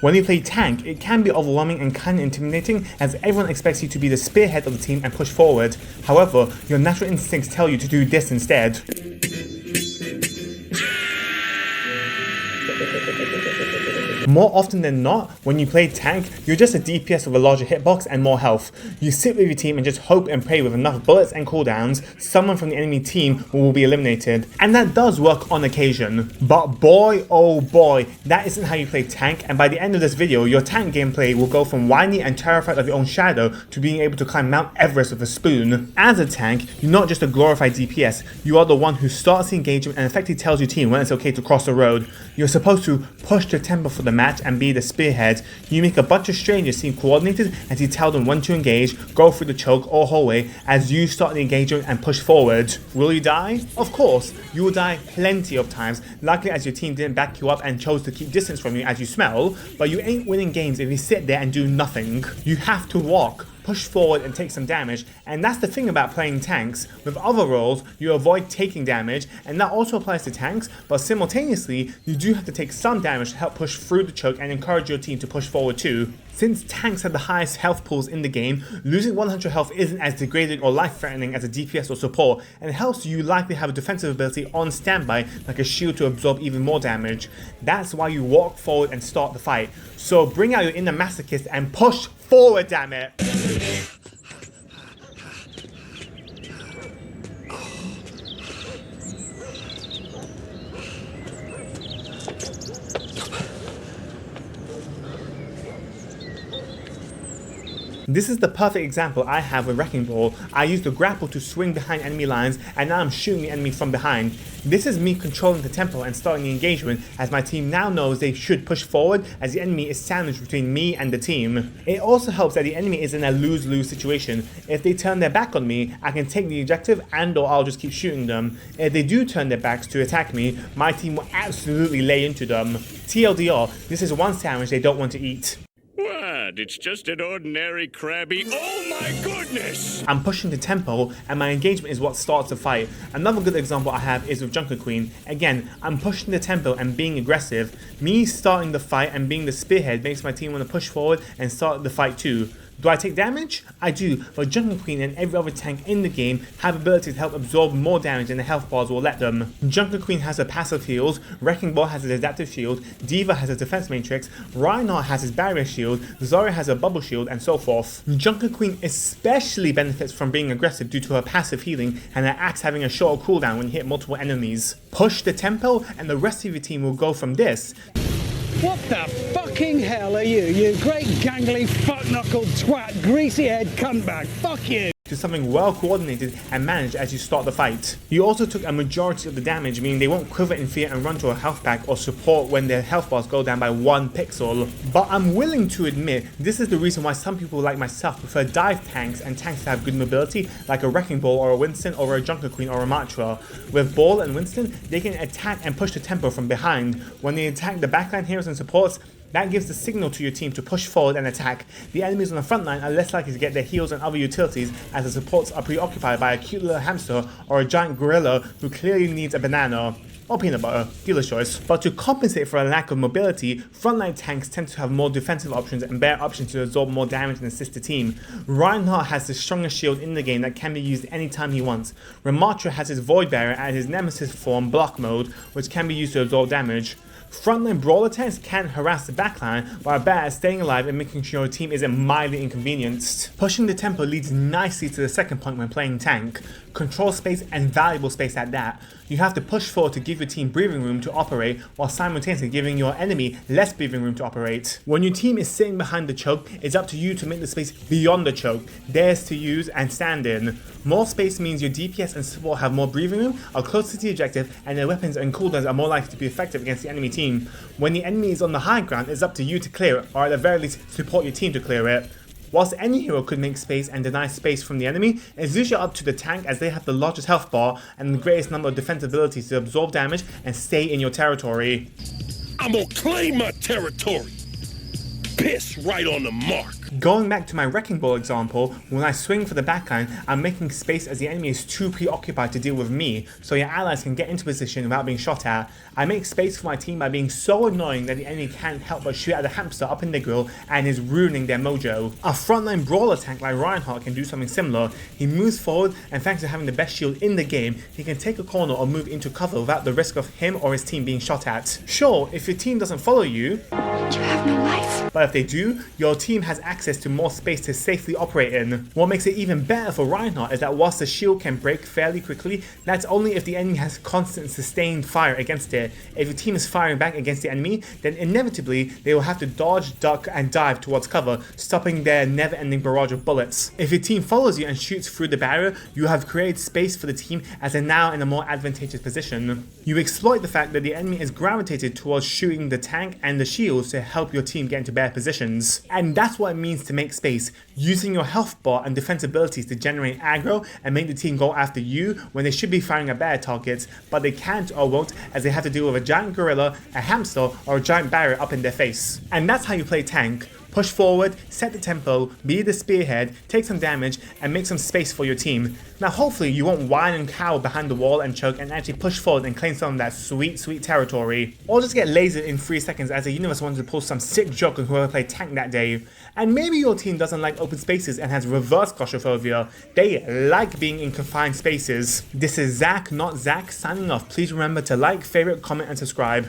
When you play tank, it can be overwhelming and kind of intimidating as everyone expects you to be the spearhead of the team and push forward. However, your natural instincts tell you to do this instead. More often than not, when you play tank, you're just a DPS with a larger hitbox and more health. You sit with your team and just hope and pray with enough bullets and cooldowns, someone from the enemy team will be eliminated. And that does work on occasion. But boy, oh boy, that isn't how you play tank, and by the end of this video, your tank gameplay will go from whiny and terrified of your own shadow to being able to climb Mount Everest with a spoon. As a tank, you're not just a glorified DPS, you are the one who starts the engagement and effectively tells your team when it's okay to cross the road. You're supposed to push the tempo for the match and be the spearhead. You make a bunch of strangers seem coordinated as you tell them when to engage, go through the choke or hallway as you start the engagement and push forward. Will you die? Of course, you will die plenty of times, likely as your team didn't back you up and chose to keep distance from you as you smell, but you ain't winning games if you sit there and do nothing. You have to walk, push forward and take some damage, and that's the thing about playing tanks. With other roles, you avoid taking damage, and that also applies to tanks, but simultaneously, you do have to take some damage to help push through the choke and encourage your team to push forward too. Since tanks have the highest health pools in the game, losing 100 health isn't as degrading or life-threatening as a DPS or support, and helps you likely have a defensive ability on standby like a shield to absorb even more damage. That's why you walk forward and start the fight. So bring out your inner masochist and push forward, damn it! This is the perfect example I have with Wrecking Ball. I used the grapple to swing behind enemy lines, and now I'm shooting the enemy from behind. This is me controlling the tempo and starting the engagement, as my team now knows they should push forward as the enemy is sandwiched between me and the team. It also helps that the enemy is in a lose-lose situation. If they turn their back on me, I can take the objective and or I'll just keep shooting them. If they do turn their backs to attack me, my team will absolutely lay into them. TLDR, this is one sandwich they don't want to eat. What? It's just an ordinary crabby. Oh my goodness! I'm pushing the tempo and my engagement is what starts the fight. Another good example I have is with Junker Queen. Again, I'm pushing the tempo and being aggressive. Me starting the fight and being the spearhead makes my team want to push forward and start the fight too. Do I take damage? I do, but Junker Queen and every other tank in the game have abilities to help absorb more damage than the health bars will let them. Junker Queen has her passive heals, Wrecking Ball has his adaptive shield, D.Va has a defense matrix, Reinhardt has his barrier shield, Zarya has a bubble shield, and so forth. Junker Queen especially benefits from being aggressive due to her passive healing and her axe having a shorter cooldown when you hit multiple enemies. Push the tempo and the rest of your team will go from this. What the fucking hell are you, you great gangly fuck-knuckled twat, greasy-head cuntbag, fuck you! To something well coordinated and managed as you start the fight. You also took a majority of the damage, meaning they won't quiver in fear and run to a health pack or support when their health bars go down by 1 pixel. But I'm willing to admit, this is the reason why some people like myself prefer dive tanks and tanks that have good mobility, like a Wrecking Ball or a Winston or a Junker Queen or a Matra. With Ball and Winston, they can attack and push the tempo from behind. When they attack the backline heroes and supports, that gives the signal to your team to push forward and attack. The enemies on the front line are less likely to get their heals and other utilities as the supports are preoccupied by a cute little hamster or a giant gorilla who clearly needs a banana. Or peanut butter, dealer's choice. But to compensate for a lack of mobility, frontline tanks tend to have more defensive options and better options to absorb more damage and assist the team. Reinhardt has the strongest shield in the game that can be used anytime he wants. Ramatra has his Void Barrier and his Nemesis form block mode, which can be used to absorb damage. Frontline brawler tanks can harass the backline, but are better at staying alive and making sure your team isn't mildly inconvenienced. Pushing the tempo leads nicely to the second point when playing tank. Control space and valuable space at that. You have to push forward to give your team breathing room to operate, while simultaneously giving your enemy less breathing room to operate. When your team is sitting behind the choke, it's up to you to make the space beyond the choke, theirs to use and stand in. More space means your DPS and support have more breathing room, are closer to the objective, and their weapons and cooldowns are more likely to be effective against the enemy team. When the enemy is on the high ground, it's up to you to clear it, or at the very least support your team to clear it. Whilst any hero could make space and deny space from the enemy, it's usually up to the tank as they have the largest health bar and the greatest number of defense abilities to absorb damage and stay in your territory. I'm gonna claim my territory. Piss right on the mark. Going back to my Wrecking Ball example, when I swing for the backline, I'm making space as the enemy is too preoccupied to deal with me, so your allies can get into position without being shot at. I make space for my team by being so annoying that the enemy can't help but shoot at the hamster up in the grill and is ruining their mojo. A frontline brawler tank like Reinhardt can do something similar. He moves forward, and thanks to having the best shield in the game, he can take a corner or move into cover without the risk of him or his team being shot at. Sure, if your team doesn't follow you, You have no life. but if they do, your team has access to more space to safely operate in. What makes it even better for Reinhardt is that whilst the shield can break fairly quickly, that's only if the enemy has constant sustained fire against it. If your team is firing back against the enemy, then inevitably they will have to dodge, duck and dive towards cover, stopping their never-ending barrage of bullets. If your team follows you and shoots through the barrier, you have created space for the team as they're now in a more advantageous position. You exploit the fact that the enemy is gravitated towards shooting the tank and the shields to help your team get into better positions. And that's what it means to make space, using your health bar and defense abilities to generate aggro and make the team go after you when they should be firing at better targets, but they can't or won't as they have to deal with a giant gorilla, a hamster, or a giant barrier up in their face. And that's how you play tank. Push forward, set the tempo, be the spearhead, take some damage, and make some space for your team. Now hopefully you won't whine and cower behind the wall and choke and actually push forward and claim some of that sweet, sweet territory. Or just get lasered in 3 seconds as the universe wanted to pull some sick joke on whoever played tank that day. And maybe your team doesn't like open spaces and has reverse claustrophobia. They like being in confined spaces. This is Zach, not Zach, signing off. Please remember to like, favorite, comment, and subscribe.